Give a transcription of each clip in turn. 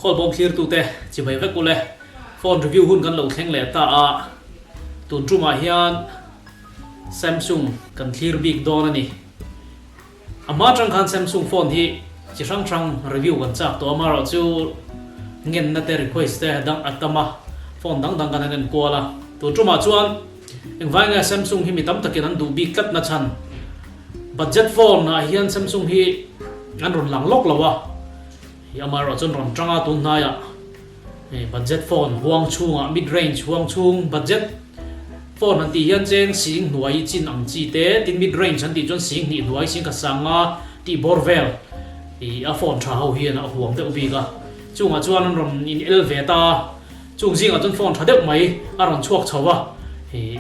call bom clear tu te chỉ vậy vek kule phone review hun kan lo thleng le ta a tun truma hian Samsung kan clear big don ani ama tang khan Samsung phone hi chỉ sang review kan chak to ama ro chu ngen na te request te dang atama phone dang kan nen ko la tun truma chuan engwai nga Samsung hi mi tam takin an du big kat na chan budget phone na hian Samsung hi an ron lang lok lawa amaro chon ron tanga tun na ya budget phone huang chunga mid range huang chung budget phone an ti hian cheng sing nuai chin ang chi te tin mid range an ti chon sing ni nuai sing ka sanga ti borvel a phone tha ho hian a huang te ubi ka chunga chuan an ron in elevata chung jing a chon phone tha deuh mai a ron chuak chawa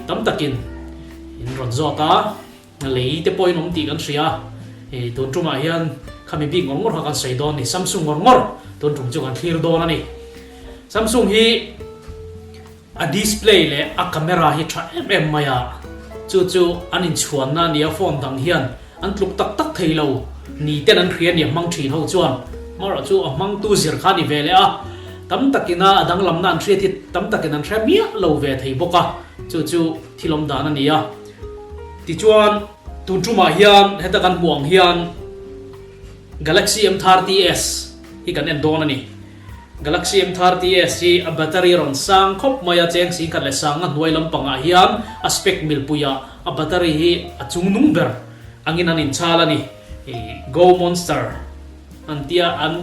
tam takin in ron zota lei te point om ti kan ria tun truma hian khami big ngor ha kan sei don ni Samsung ngor tun trum chu kan clear don ani Samsung hi a display le a camera hi tha em maya chu anin chuan na ni a phone dang hian an tluk tak thei lo ni ten an khrian ni mang thin ho chuan mara chu a mang tu zir kha ni vele a tam takina adang lam nan thria thi tam takin an thra mia lo ve thei boka chu thilom dan ani a ti chuan tun truma hian heta kan muang hian Galaxy M30s hi kan en don ani Galaxy M30s hi a battery ron sang khop maya cheng si kan le sang hnuai lampanga hian aspect milpuya a battery hi a chung nung ber angin an in chala ni go monster antia an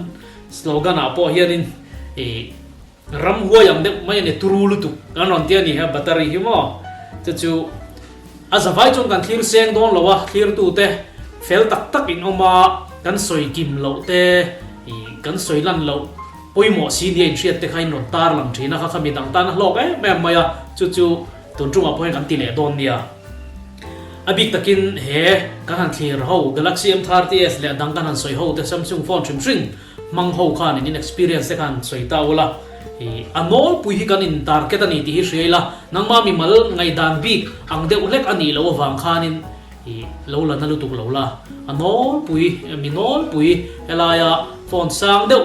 slogan a po hian in ram huayam de mai ne turulu tu an on tia ni ha battery hi mo chu azavai chon kan clear seng don lawa clear tu te fel tak in oma kan soi kim lo te kan soi lan lo poimo si ni triat te khain ron tar lam thina kha khami dang tan lok me maya chu tun trung a point kan ti le don nia abik takin he kan han clear ho Galaxy M30s le dang kan han soi ho te Samsung phone trim mang ho khan in experience te kan soi ta wala anol pui hi kan in target ani ti hi hreila nangma mi mal ngai dan big ang de ulek ani lo wang khanin lo la na lu tuk lo la anol pui minol pui elaya phone sang deuh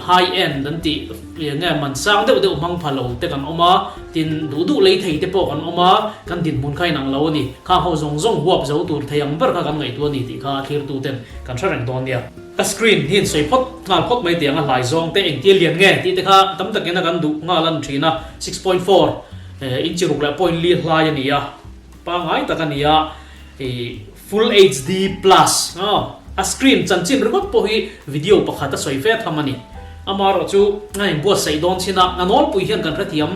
high end dan ti nge man sang deuh mang phalo te kan oma tin du lei thei te po kan oma kan din mun khai nang lo ni kha ho zong huap zo tur theyang ber kha kan ngai tu ni ti kha thir tu ten kan tharang don dia a screen hin soi phot ngal phot mai tiang a lai zong te eng ti lian nge ti te kha tam takin kan du nga lan thina 6.4 inch ruk la point li hlai ani ya pa ngai ta kan ya full HD plus a screen chanchin remote po hi video pakhata soi fe thamani amaro chu ngai bo sei don china anol pui hian kan rathiam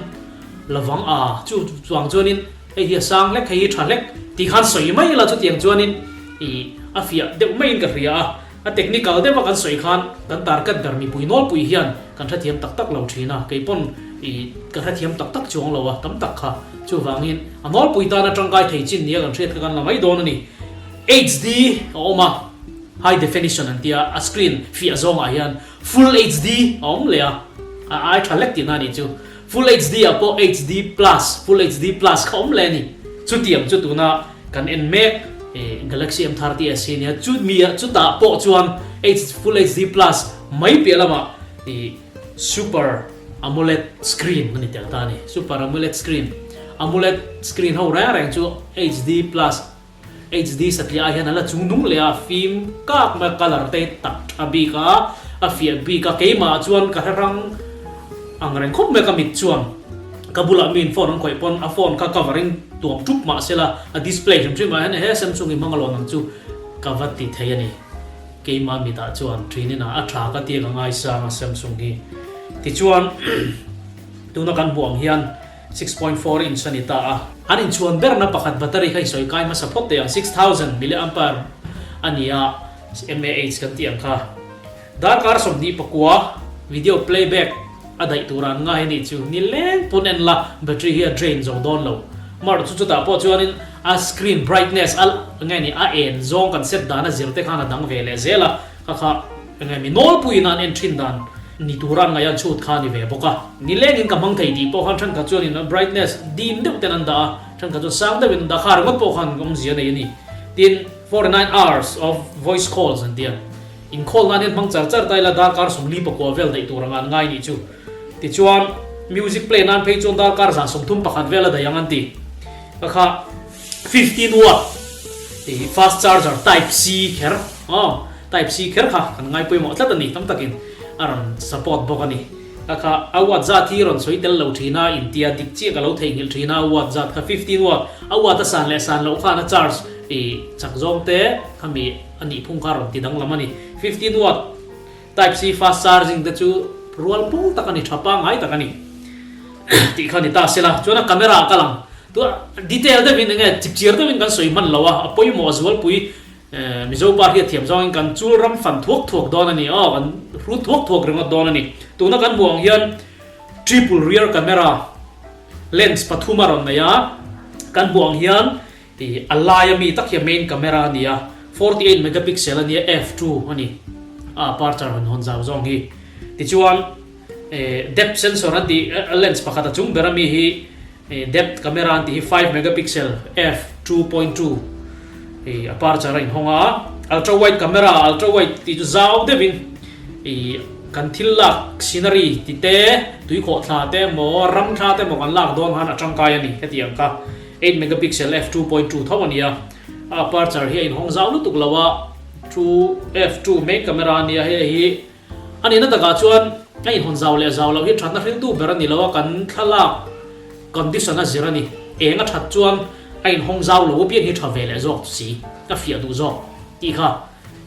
lawang a chu chuang chuanin hi sang lek hi thalek ti khan soi mai la chu tiang chuanin a fia de mai ka ria a technical de kan soi khan kan tar kat garmi pui nol pui hian kan rathiam tak lo thina keipon kan rathiam tak chuang lo wa tam tak kha chu wangin anol pui ta na tangkai thei chin nia kan thret kan la mai don ani HD oma high definition antia a screen fi azonga hian full HD om lea I thalek ti na ni chu full HD apo HD plus full HD plus khom le ni chu tiam chu tuna kan en mek Galaxy M30s nia chu mia chu ta po chuan full HD plus mai pelama super AMOLED screen mani tel ta ni super AMOLED screen ho ra rang chu HD plus HD satlia hian ala chungnung le a film kak ma color te tak abi ka a fia bi ka keima chuan ka rang angreng khop me ka mit chuan kabula min phone an khoi pon a phone ka covering tuam tup ma sela a display jam ma he Samsung i mangalon ang chu cover ti thayani keima mi ta chuan thini na a tha ka ti ka ngai sa Samsung hi ti chuan tuna kan buang hian 6.4 inch ani ta a anin chuan ber na pakhat battery khai soi kai ma support te ang 6000 mAh ania mAh kan ti ang kha dakar som ni pakwa video playback adai turan nga ni chu ni len punen la battery hi drain zong don lo mar chu ta po chuanin a screen brightness al ngai ni a en zong kan set dana zirte khana dang vele zela kha ngai mi nol puinan en thin dan ni turan nga yan chut khani ve boka ni lengin ka mang thei di po khan than ka chuanin brightness dim de tenanda than ka chu sang de win da khar ngot po khan gom zia nei ni tin 49 hours of voice calls and dia in call nan mang char char tai la dar kar som li pakwa vel dei tur ngan ngai ni chu ti chuan music play nan phei chon dar kar za som thum pakhat vel da yang an ti kha 15 watt ti fast charger type C kher type C kher kha kan ngai pui mo tlat ani tam takin aram support bokani kha awat za thi ron soi tel lo thina india dik chi ka lo thei ngil thina watt za kha 15 watt awat ta san lo kha na charge e chak zong te khami ani phung ka ron ti dang lamani 15 watt type C fast charging da chu rual pung takani thapa ngai takani ti khani ta sela chuna camera kalang tu detail da bin nge chip chiar da bin kan soi man lawa apoi mo azwal pui mizo par hi thiam zong kan chul ram fan thuak don ani kan ru thuak reng don ani tu na kan buang hian triple rear camera lens pathuma ron na ya kan buang hian ti alaya mi tak hi main camera nia 48 megapixel ania f2 ani aperture hon zaw zong hi ti chuan depth sensor anti lens pakhata chung berami hi depth camera anti 5 megapixel f2.2 aperture in honga ultra wide camera ultra wide ti zaw devin kan thilak scenery ti te tui kho thla te mo ram thla te mo kan lak don han atang kai ani hetiang ka 8 megapixel f2.2 thawania aperture hi in hong zaw lu tuk lawa 2 f2 main camera nia hi ani na taka chuan ai hon zaw le zaw lo hi thana hring tu berani lawa kan thala condition a zirani enga that chuan ai hong zaw lo pian hi thavele zo si ka fia du zo ti kha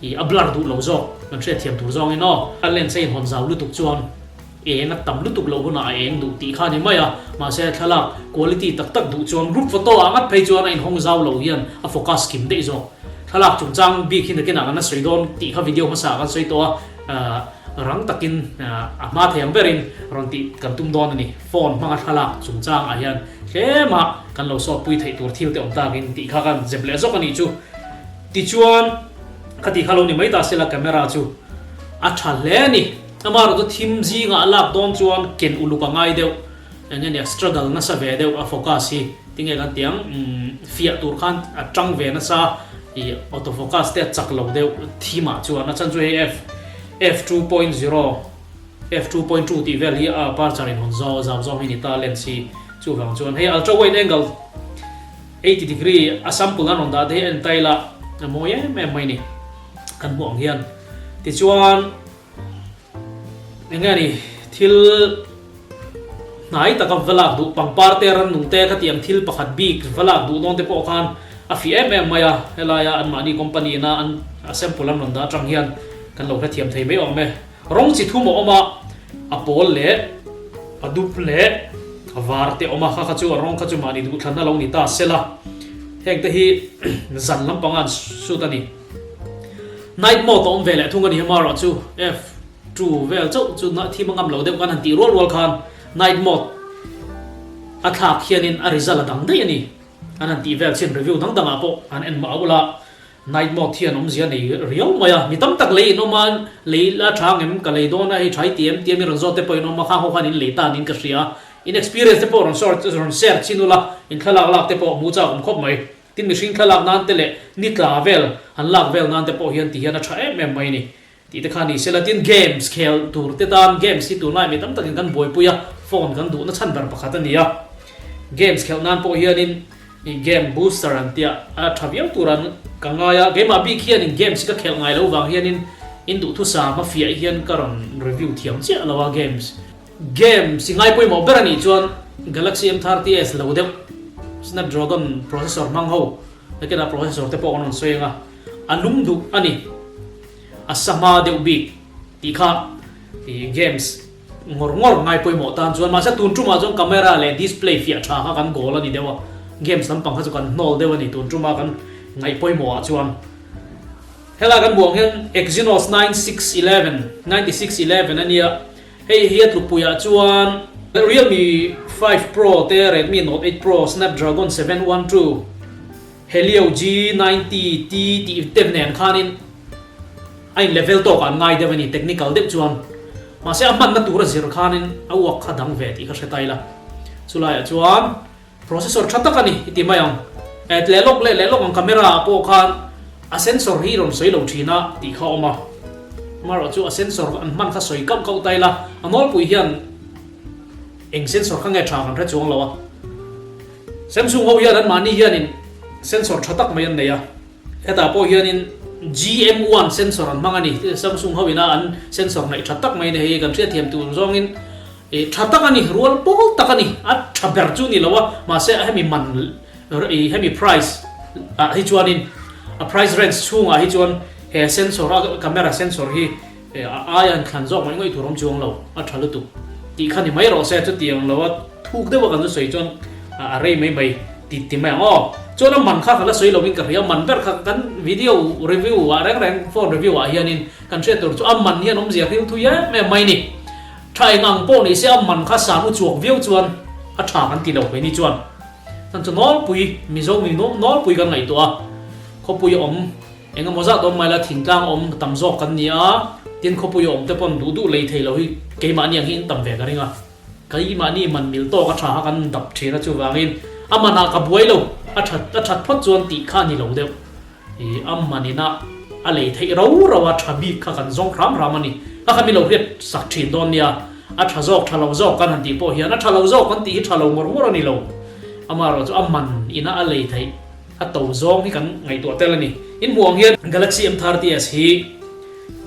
i ablar du lo zo kan thre thiam tur zong ino alen sei hon zaw lu tuk chuan enga tam lu tuk lo huna eng du ti kha ni maya ma se thala quality tak tak du chuan group photo angat phei chuan ai hong zaw lo hian a focus kim dei zo thalak chung chang bi khin ke na na soidon ti kha video ma sa kan soi to rang takin ama thiam berin ron ti kan tum don ani phone manga thalak chung chang a hian hlema kan lo so pui thei tur thil te om takin ti kha kan zeble zo kan ni chu ti chuan khati khalo ni mai ta sela camera chu a thale ni amaro to thim ji nga lak don chuan ken uluka ngai deu enge ne struggle na sa ve deu a focus hi tinge kan tiang fia tur khan a tang ve na sa i autofocus te chak lo deu thima chuan na chan chu f2.0 f2.2 ti vel hi aperture in hon zaw hi ni ta lens hi chu wang chuan hei ultra wide angle 80 degree a sample an on da de en taila moye me mai ni kan buang hian ti chuan engani thil nai taka velak du pangpar te ran nung te khatiam thil pakhat big velak du don te po khan a fi maya helaya an mani company na an sample an on da tang hian kan lo ka thiam thei me ong me rong chi thu mo oma a pol le a dup le a var te oma kha chu rong kha chu mani du thana lo ni ta sela hek te hi zan lam pangan su ta ni night mode om vele thunga ni mara chu f2 vel chu na thi mangam lo de kan han ti rol khan night mode a thak hianin a result dang dei ani an ti vel chin review dang dang apo an en ma ula night mode thian om zia nei riau maya mi tam tak lei no man lei la thang em ka lei don a hi thai tiam ron zo te poi no ma kha ho khan in lei ta nin ka ria in experience te po ron share chinula in khalak lak te po mu cha om khop mai tin mi hring khalak nan te le ni tla vel han lak vel nan te po hian ti hian a tha em mai ni ti te khani selatin games khel tur te dan games si tu nai mi tam takin kan boi puya phone kan du na chan ber pakhat ania games khel nan po hian in game booster an tia a thaviau turan kangaya game abi khian in games ka khel ngai lo wang hian in du thu sa ma fia hian karon review thiam che lawa game singai poi mo berani chuan galaxy m30s lo deuh snapdragon processor mang ho lekena processor te po on soenga anum du ani asama deuh big ti kha ti games ngor ngai poi mo tan chuan ma sa tun tuma jong camera le display fia tha kha kan gol ani dewa games lam pang kha chu kan nol dewa ni tun tuma kan ngai poi mo a chuan hela kan buang hian Exynos 9611 ania hei hiat lu puya chuan Realme 5 Pro te Redmi Note 8 Pro Snapdragon 712 Helio G90 T ti tevnen khanin ai level to kan ngai devani technical dep chuan ma se aman na tura zir khanin awak khadang ve ti kha hetaila chulaya chuan processor thatakani itimayang at lelok ang camera po khan a sensor hi ron soilo thina ti kha oma maro chu a sensor an man kha soi kam kau tai la anol pui hian eng sensor kha nge tha kan ra chuang lawa Samsung ho hian an mani hian in sensor thatak mai an neya eta po hian in GM1 sensor an mangani Samsung ho ina an sensor nai thatak mai ne he kan thia thiam tu zong in thatak ani rual pol takani a thaber chu ni lawa ma se hemi man hemi price hi chuanin a price range chunga hi chuan he sensor camera sensor hi ayan khan zok mai ngoi thurom chuang lo a thalu tu ti khani mai ro se chu tiang lawa thuk de wa kan soi chuan a rei mai ti mai chuan a man kha khala soi lovin ka ria man ber kha kan video review wa reng phone review wa hianin kan che tur chu a man hian om zia hiu thu ya me mai ni thai ngang po ni se a man kha sa mu chuak view chuan a tha kan ti lo pe ni chuan tan chu nol pui mi zo mi nol pui kan ngai to a kho pui om enga moza dom mai la thingtlang om tam zo kan nia tin kho pui om te pon du lei thei lo hi ke ma ni hin tam ve ka ringa kai ma ni man mil to ka tha kan dap thira chu wangin amana ka buai lo a that phot chuan ti kha ni lo deu amani na a lei thei ro wa thabi kha kan zong ram ani a kha mi lo riat sak thin don nia a tha zok thalo zok kan han ti po hian a thalo zok kan ti thalo ngor ani lo amaro chu aman ina a lei thei a to zong hi kan ngai to tel ani in muang hian Galaxy M30s hi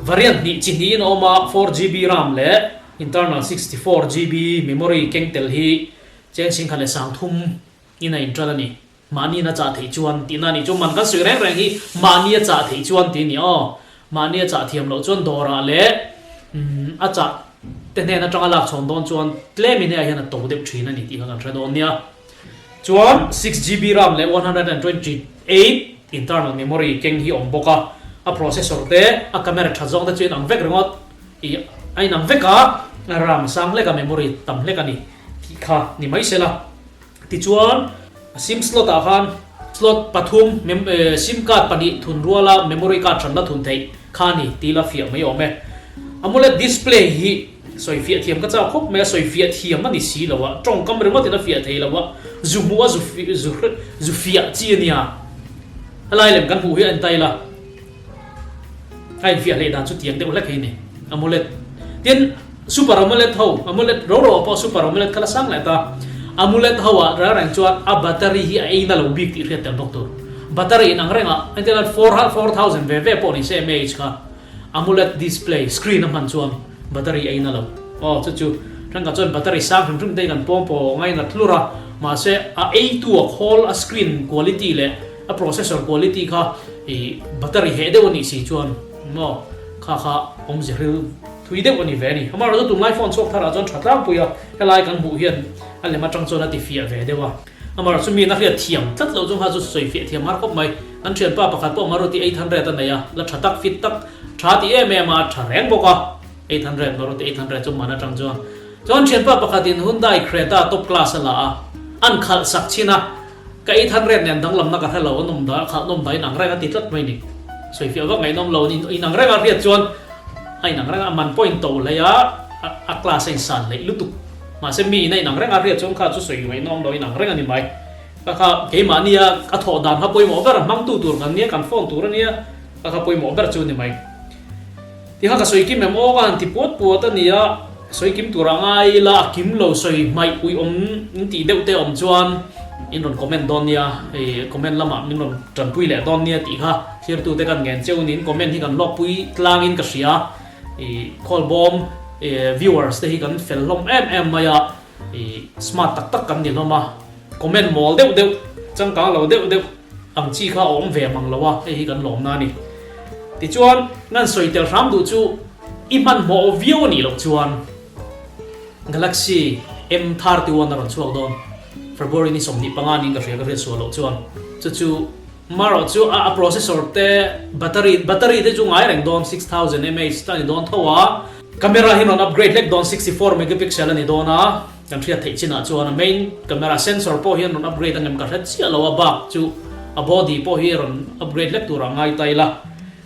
variant ni chi ni no ma 4GB RAM le internal 64GB memory kengtel hi chen sing khale sang thum ina intral ani mani na cha thei chuan tina ni chu man kan sui reng hi mani cha thei chuan ti ni mani cha thiam lo chuan dora le a cha te ne na tanga lak chon don chuan claim in a hian a to deuh thin ani ti kan thra don nia chuan 6GB RAM le 128 internal memory keng hi om boka a processor te a camera thazong te chuan ang vek rengot ai nang veka ram sang le ka memory tam le ka ni ti kha ni mai sela ti chuan sim slot a khan slot pathum sim card pani thun ruala memory card than la thun thei khani ti la fia mai ome AMOLED display hi soi fia thiam ka cha khop me soi fia thiam ani si lawa tong kam remote na fia thei lawa zoom wa zu fia chi ania alai lem kan hu hi an tai la ai fia le dan chu tiang de ula ni AMOLED tin super AMOLED ho AMOLED ro po super AMOLED kala sang la ta AMOLED hawa ra rang chuan a battery hi ai na lo big ti re tem doctor battery nang renga antel 4000 ve po ni se mAh ka AMOLED display screen am han chuan battery ai na lo chu rang ka chuan battery sang rum dei kan pom po ngai na thlura ma se a A2 a call a screen quality le a processor quality ka battery he de ni si chuan kha om zeril thui de ni ve ni amar do tum iPhone chok thara chon thatlang puya helai kan bu hian ale ma tang chona ti fia ve dewa amar sumi na ria thiam tat lo jong ha chu soi fia thiam mar khop mai an thian pa pakhat po maruti 800 an ya la thatak fit tak tha ti ma thareng boka 800 maruti 800 chu mana tang chon thian pa pakhatin Hyundai Creta top class ala an khal sak china ka 800 nen dang lam na ka thalo nom da kha nom dai nang ra ka ti tlat mai ni soi fia wa ngai nom lo ni inang ra ka ria chon ai nang ra man point to la ya a class en san le lutu ma se mi nei nang reng a ria chong kha chu soi ngai nom doi nang reng ani mai ka ke ma nia a tho dan ha poi mo ber mang tu tur ngan nia kan phone tur ania ka poi mo ber chu ni mai ti ha ka soi kim mem o kan ti pot pot ania soi kim tur angai la kim lo soi mai ui om ti deu te om chuan in ron comment don nia comment lama min ron tran pui le don nia ti ha thir tu te kan ngen cheu nin comment hi kan lok pui tlang in ka sia call bomb viewers te hi kan fel lom em maya smart tak kan ni loma comment mol deu chang ka lo deu ang chi kha om ve mang lawa hi kan lom na ni ti chuan ngan soi tel ram du chu iman mo view ni lo chuan Galaxy M31 ron chuak don February ni somni pangani ka re so lo chuan chu maro chu a processor te battery te chu ngai reng don 6000 mAh ta ni don thawa camera hi non upgrade lek don 64 megapixel ani dona kan thia thei china chuan main camera sensor po hi non upgrade angem ka thach chia lawa bak chu a body po hi ron upgrade lek tura ngai taila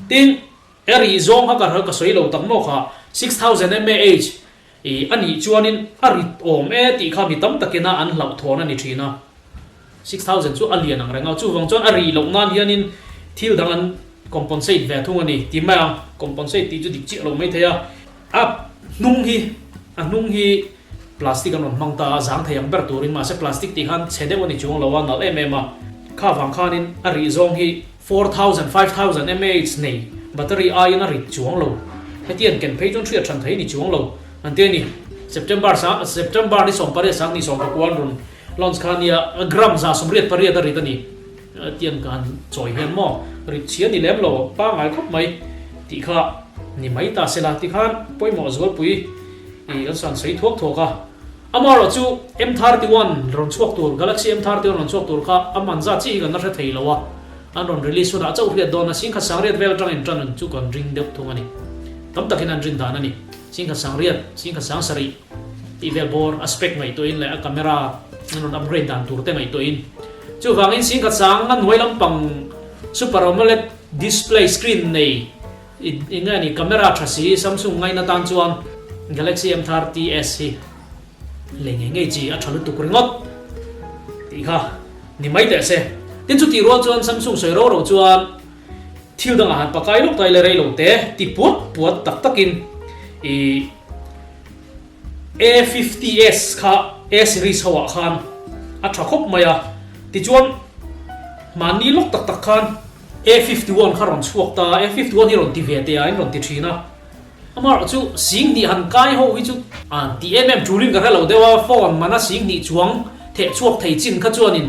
tin eri zong ha ka soi lo tak mo kha 6000 mAh ani chuanin ari om ti kha mi tam takena an lau thona ni thina 6000 chu alian ang renga chu wang chon ari lo nan hianin thil dangan compensate ve thung ani ti ma compensate ti chu dik chi lo mai theya nung hi plastic an mang ta zang thayang ber turin ma se plastic ti khan chede woni chung lo wa nal ma kha wang khanin a ri zong hi 4000 5000 mAh nei battery a in a ri chung lo hetian ken phei ton thria than thei ni chung lo ante ni September ni som pare sang ni som ka kwan run launch khania gram za somriat pariat ri tani tian kan choi hen mo ri chian ni lem lo pa ngai khop mai ti kha ni mai ta sela ti khan poi mo zol pui i an san sei thok thoka amaro chu M31 ron chuak tur Galaxy M31 ron chuak tur kha aman za chi gan na tha thei lawa an ron release na chau riat don na sing kha sang riat vel tang in tran chu kon ring deuh thung ani tam takin an rin dan ani sing kha sang riat sing kha sang sari ti vel bor aspect ngai to in le a camera an upgrade dan tur te ngai to in chu wangin sing kha sang an noi lampang super AMOLED display screen nei inga ni camera thasi Samsung ngai na tan chuan Galaxy M30s hi lenge ngai chi a thalu tukringot ti kha ni mai te se tin chu ti ro chuan Samsung soi ro chuan thil dang han pakai lok tai le rei lo te ti puat tak takin e A50s kha A series hawa khan a thakop maya ti chuan mani lok tak khan A51 kharon chuak ta A51 hi ron ti ve te a in ron ti thina amar chu sing ni han kai ho hi chu ti turing ka hello dewa phone mana sing ni chuang the chuak thei chin kha chuanin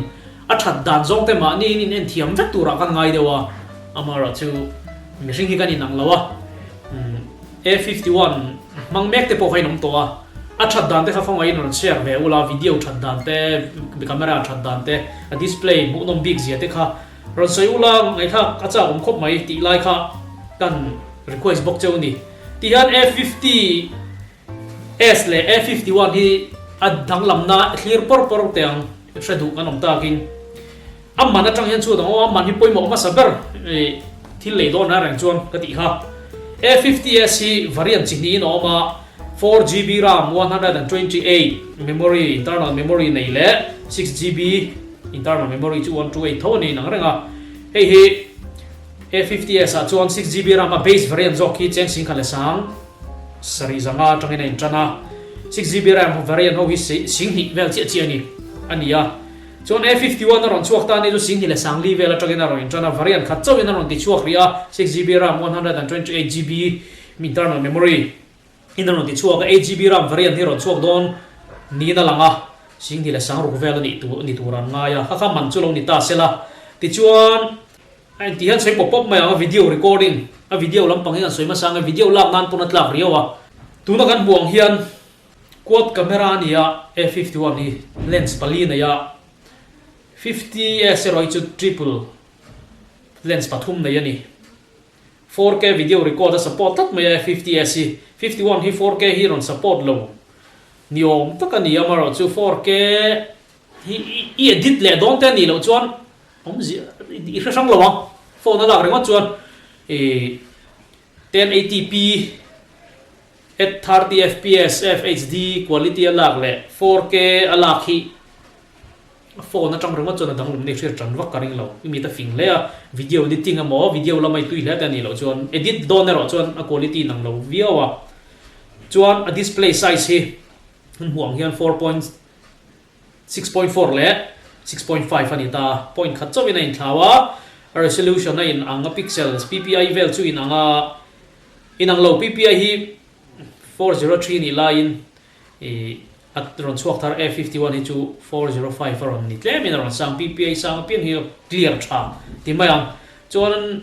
a that dan zong te ma ni in en thiam vek tura kan ngai dewa amar chu mi ring hi kan in ang lawa A51 mang mek te po khai nom to a that dan te kha phong ai non share ve ula video that dan te camera that dan te a display mu nom big zia te kha ron soi ula ngai kha ka cha khop mai ti lai kha kan request box cheu ni tihan A50s le A51 hi adang lamna clear por teang shadu anom takin amma na tang hian chu dang o man hi poimo ma saber thil le do na rang chuan ka ti ha A50s hi variant chi ni no ma 4GB RAM 128 memory internal memory nei le 6GB internal memory chu 128 thoni nang renga hi A50s a chuan 6GB RAM a base variant zo ki chen sing khale sang sari zanga tangin in chana 6GB RAM variant ho hi sing hi vel chi ani ania chuan A51 ron chuak ta ni chu sing hi le sang li vel tangin ron in chana variant khat chawin ron ti chuak ria 6GB RAM 128GB internal memory in ron ti chuak 8GB RAM variant hi ron chuak don ni na langa sing hi le sang ru vel ni turan nga ya kha man chu lo ni ta sela ti chuan anh tí hắn xoay pop mày ở video recording ở video lắm bằng cái xoay mà sang cái video làm nan punat lạc riêu à tu nó gan buông hiền quad camera này à A51 này lens pali này à 50s rồi chút triple lens pathum này này 4K video recorder support tất mày A50s 51 hi 4K hi ron support lâu nhiều tất cả này mà rồi chú 4K hi edit lệ đón tên này lâu chuan ông gì đi ra sang lâu phone nó lạc rồi mất chuan 1080p at 30 fps FHD quality lạc lệ 4K lạc hi phone nó trong rồi mất chuan là đăng lùm này trần vắt cả lâu mi ta phình lệ video editing amo video làm mấy tùy lệ tên này lâu chuan edit đón rồi chuan quality năng lâu video à chuan display size hi huang hian 6.4 lệ 6.5 anita point khat chawin in thlawa resolution in anga pixels PPI vel chu in anga low PPI hi 403 ni line at ron chuak thar A51 hi chu 405 ron ni tlem in ron sang PPI sang pian hi clear tha ti mayang chuan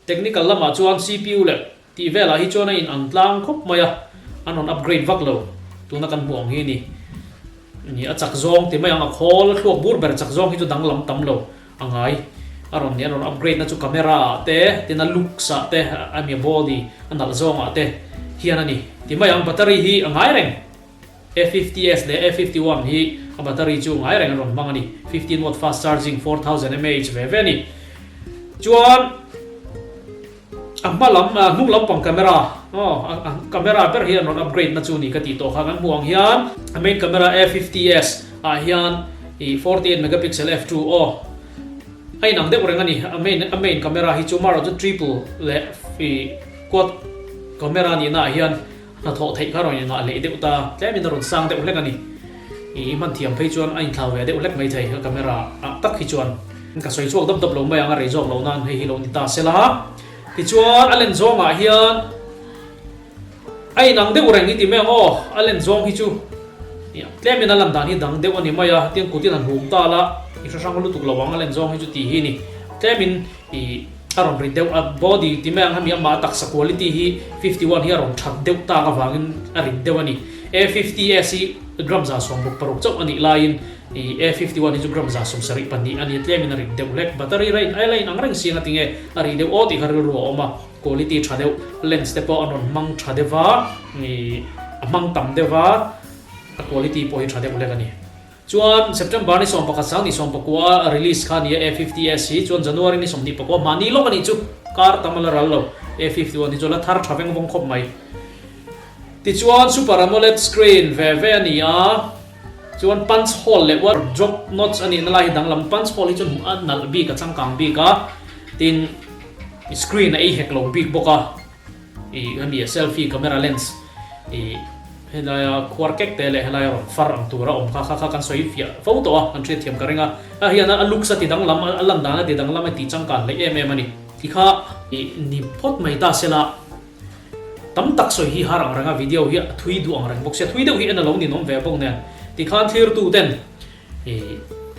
technical lama chuan CPU le ti vela hi chuan in ang tlang khop maya anon upgrade vak lo tuna kan buang hi ni ni a chak zong ti mai ang khol thuak bur ber chak zong hi chu dang lam tam lo angai aron ni aron upgrade na chu camera te tina look sa te ami body anal zong ate hian ani ti mai ang battery hi angai reng A50s le A51 hi a battery chu ngai reng ron mangani 15W fast charging 4000 mAh ve ni chuan amalam nung lam pang camera camera per hian non upgrade na chu ni ka ti to kha kan buang hian main camera A50s hian 48 megapixel f2o ai nang de orang ani main camera hi chu maro chu triple le fi quad camera ni na hian na tho thei kha ro ni na le de ta tle min ron sang de ulek ani i man thiam phei chuan ain thlau ve de ulek mai thei camera tak hi chuan ka soi chuak dab dab lo mai anga rei jok lo nan hei hi lo ni ta sela ha ti chuan alen zong a hian ai nang de orang ni ti me o alen zong hi chu ya tle min alam dan hi dang de ani mai a tiang kutin an hum ta la i sang lu tuk lawang alen zong hi chu ti hi ni tle min i aron ri deu a body ti me ang hami ma tak sa quality hi 51 hi aron that deu ta ka wangin arin deu ani A50S gram za som buk paruk chok ani lain i A51 hi gram za som sari pani ani tle min arin deu lek battery rain ai lain ang rang singa tinge ari deu o ti har ro oma quality thadeu lens te po anon mang thadewa ni amang tam dewa quality po hi thadeu lek ani chuan September ni som pakhat sang ni som pakwa release khan ye A50S hi chuan January ni som ni pakwa mani lo ani chu car tamala ral lo A51 ni jola thar thaveng vong khop mai ti chuan Super AMOLED screen ve ani a chuan punch hole le war drop notch ani na lai dang lam punch hole hi chun an nal bi ka changkang bi ka tin screen ai hek lo big boka i ami selfie camera lens i helaya kwarkek tele helaya far ang tura om kha kan soi fia photo an tre thiam karenga a hiana a look sa ti dang lam alam dana ti dang lam ti changkan le em ani ti kha ni phot mai ta sela tam tak soi hi harang ranga video hi thui du ang rang box thui deu hi ana lo ni nom ve bong ne ti khan thir tu ten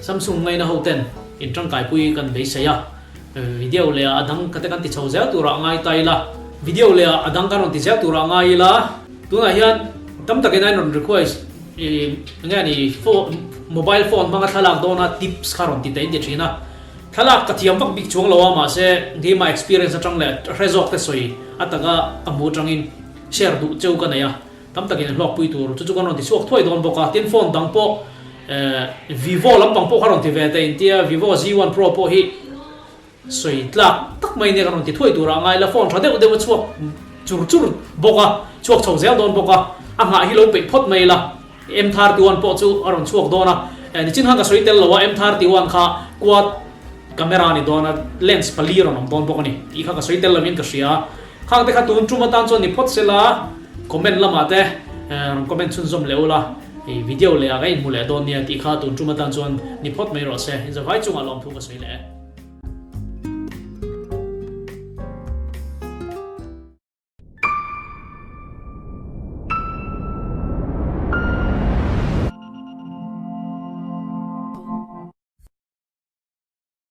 Samsung ngai na ho ten in tang kai pui kan be saya video le adang kate kan ti chau ja tura ngai tai la video le adang kan ti ja tura ngai la tu na hian tam tak nai non request nga ni mobile phone mga thalak dona tips karon ti tai de china thalak ka thiam bak big chuang lawa ma se ngi ma experience atang le resort te soi ataga amu tangin share du cheu ka na ya tam tak in lok pui tur chu kan ti suak thoi don boka tin phone dang po Vivo lampang po karon ti ve te intia Vivo Z1 Pro po hi soi tlak tak mai ne karon ti thoi tura ngai la phone thade de chuak chur boka chuak chau zel don boka anga hi lo pe phot mai la M31 po chu aron chuak dona ni chin hanga soi tel lawa M31 kha quad camera ni dona lens pali ron don boka ni I kha ka soi tel lamin ka sia khang te kha tun chuma tan chon ni phot sela comment lama te comment chun zom leula video le aga in mule don ni ti kha tun chuma tan chon ni phot mai ro se in za vai chunga lom thu ka soi le